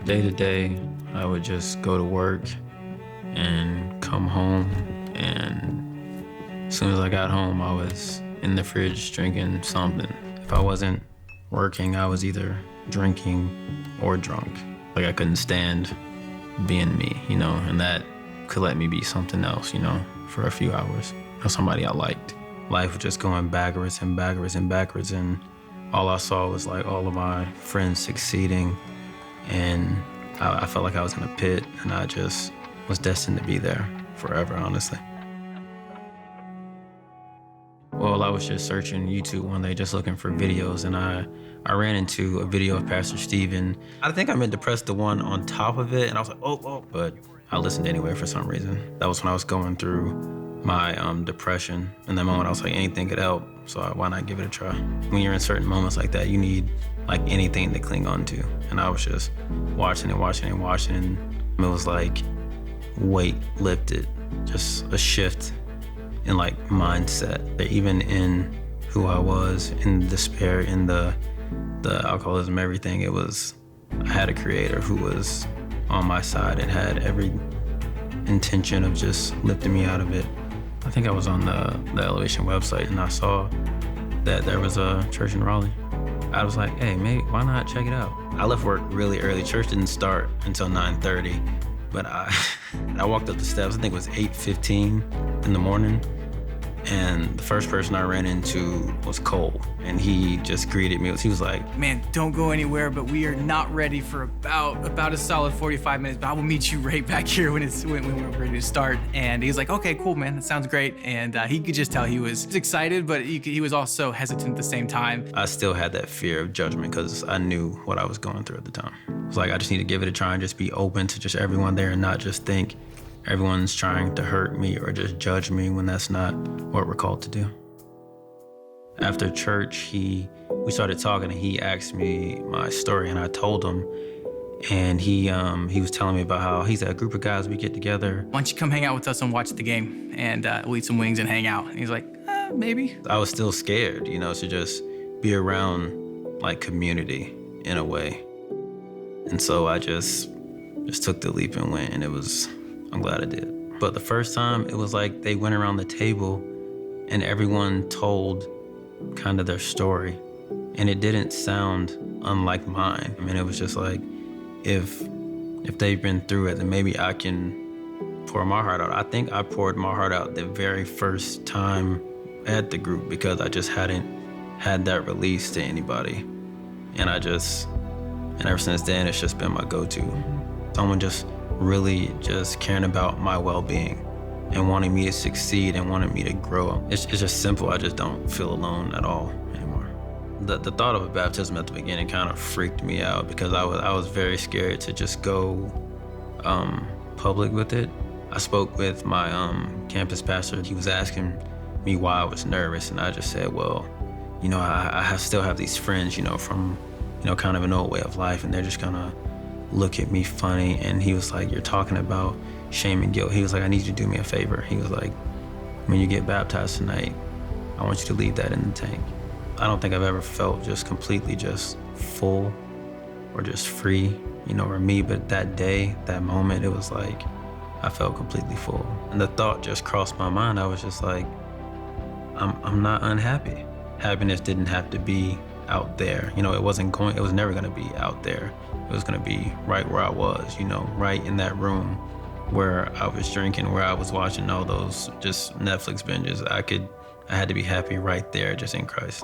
Day to day, I would just go to work and come home, and as soon as I got home, I was in the fridge drinking something. If I wasn't working, I was either drinking or drunk. Like I couldn't stand being me, and that could let me be something else, for a few hours, or somebody I liked. Life was just going backwards and backwards and backwards, and all I saw was like all of my friends succeeding, and I felt like I was in a pit, and I just was destined to be there forever, honestly. Well, I was just searching YouTube one day, just looking for videos, and I ran into a video of Pastor Steven. I think I meant to press the one on top of it, and I was like, oh, but I listened anyway for some reason. That was when I was going through my depression. In that moment, I was like, anything could help, so why not give it a try? When you're in certain moments like that, you need like anything to cling on to. And I was just watching, and it was like weight lifted, just a shift in like mindset. That even in who I was, in despair, in the alcoholism, everything, I had a creator who was on my side and had every intention of just lifting me out of it. I think I was on the Elevation website, and I saw that there was a church in Raleigh. I was like, hey, maybe, why not check it out? I left work really early. Church didn't start until 9:30, but I walked up the steps, I think it was 8:15 in the morning, and the first person I ran into was Cole, and he just greeted me. He was like, man, don't go anywhere, but we are not ready for about a solid 45 minutes, but I will meet you right back here when we're ready to start. And he's like, okay, cool, man, that sounds great. And he could just tell he was excited, but he was also hesitant at the same time. I still had that fear of judgment because I knew what I was going through at the time. It was like, I just need to give it a try and just be open to just everyone there and not just think everyone's trying to hurt me or just judge me when that's not what we're called to do. After church, we started talking, and he asked me my story, and I told him, and he was telling me about how he's a group of guys, we get together. Why don't you come hang out with us and watch the game, and we'll eat some wings and hang out? And he's like, maybe. I was still scared, to just be around like community in a way. And so I just took the leap and went, and I'm glad I did. But the first time, it was like they went around the table and everyone told kind of their story. And it didn't sound unlike mine. I mean, it was just like, if they've been through it, then maybe I can pour my heart out. I think I poured my heart out the very first time at the group because I just hadn't had that release to anybody. And ever since then, it's just been my go-to. Someone just really just caring about my well-being and wanting me to succeed and wanting me to grow. It's just simple. I just don't feel alone at all anymore. The thought of a baptism at the beginning kind of freaked me out because I was very scared to just go public with it. I spoke with my campus pastor. He was asking me why I was nervous, and I just said, well, I still have these friends, from, kind of an old way of life, and they're just gonna look at me funny. And he was like, you're talking about shame and guilt. He was like, I need you to do me a favor. He was like, when you get baptized tonight, I want you to leave that in the tank. I don't think I've ever felt just completely just full or just free, or me, but that day, that moment, it was like, I felt completely full. And the thought just crossed my mind. I was just like, I'm not unhappy. Happiness didn't have to be out there. It was never gonna be out there. It was gonna be right where I was, right in that room where I was drinking, where I was watching all those just Netflix binges. I had to be happy right there, just in Christ.